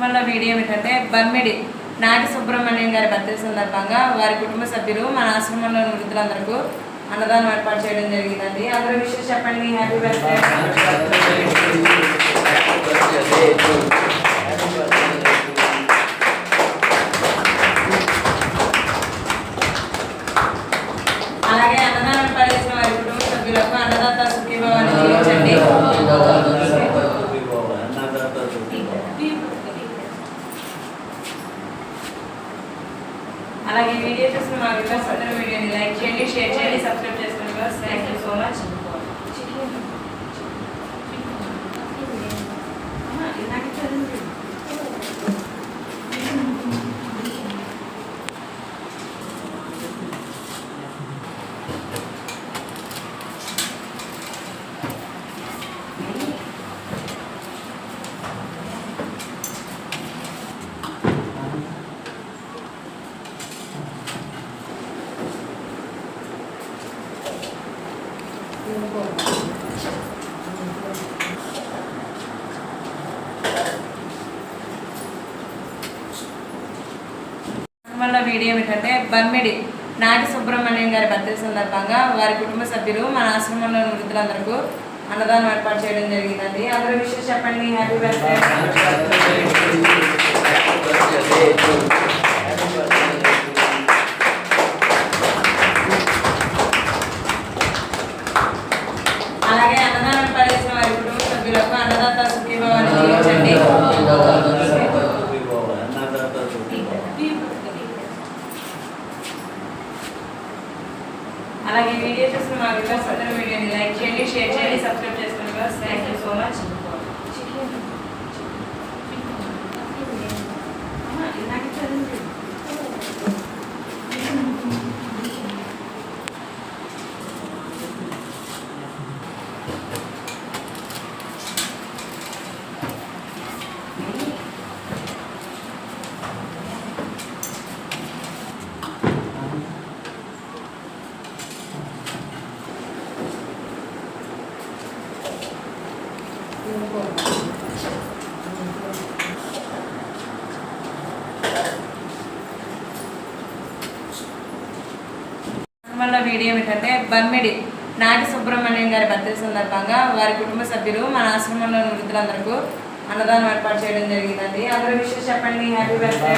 మన వీడియో ఏంటంటే బమ్మిడి నాటి సుబ్రహ్మణ్యం గారి బర్త్డే సందర్భంగా వారి కుటుంబ సభ్యులు మన ఆశ్రమంలోని వృద్ధులందరికీ అన్నదానం ఏర్పాటు చేయడం జరిగిందండి. అందరూ విషయం చెప్పండి. Happy birthday. అలాగే అన్నదానం ఏర్పాటు చేసిన వారి కుటుంబ సభ్యులకు అన్నదాత సుఖీభావాన్ని జీవించండి. అలాగే వీడియో చూసిన మా వ్యూవర్స్ అందరూ వీడియోని లైక్ చేయండి, షేర్ చేయండి, సబ్స్క్రైబ్ చేసుకోండి. Thank you so much. మన వీడియో ఏంటంటే బమ్మిడి నాటి సుబ్రహ్మణ్యం గారి బర్త్డే సందర్భంగా వారి కుటుంబ సభ్యులు మన ఆశ్రమంలోని వృద్ధులందరికీ అన్నదానం ఏర్పాటు చేయడం జరిగిందండి. అందరూ విషయం చెప్పండి. Happy birthday. అలాగే వీడియో చూసిన మా వ్యూవర్స్ అందరూ వీడియోని లైక్ చేయండి, షేర్ చేయండి, సబ్స్క్రైబ్ చేసుకోండి. Thank you so much. అలాగే వీడియో చూసిన మా వ్యూవర్స్ అందరూ వీడియోని లైక్ చేయండి, షేర్ చేయండి, సబ్స్క్రైబ్ చేసుకోండి. అలాగే అన్నదానం ఏర్పాటు చేసిన వారి కుటుంబ సభ్యులకు అన్నదాత సుఖీభావాన్ని జీవించండి. అలాగే వీడియో చూసిన మా వ్యూవర్స్ అందరూ వీడియోని లైక్ చేయండి, షేర్ చేయండి, సబ్స్క్రైబ్ చేసుకోండి. Thank you so much. మన వీడియో ఏంటంటే బమ్మిడి నాటి సుబ్రహ్మణ్యం గారి బర్త్డే సందర్భంగా వారి కుటుంబ సభ్యులు మన ఆశ్రమంలోని వృద్ధులందరికీ అన్నదానం ఏర్పాటు చేయడం జరిగిందండి. అందరూ విషయం చెప్పండి. Happy birthday.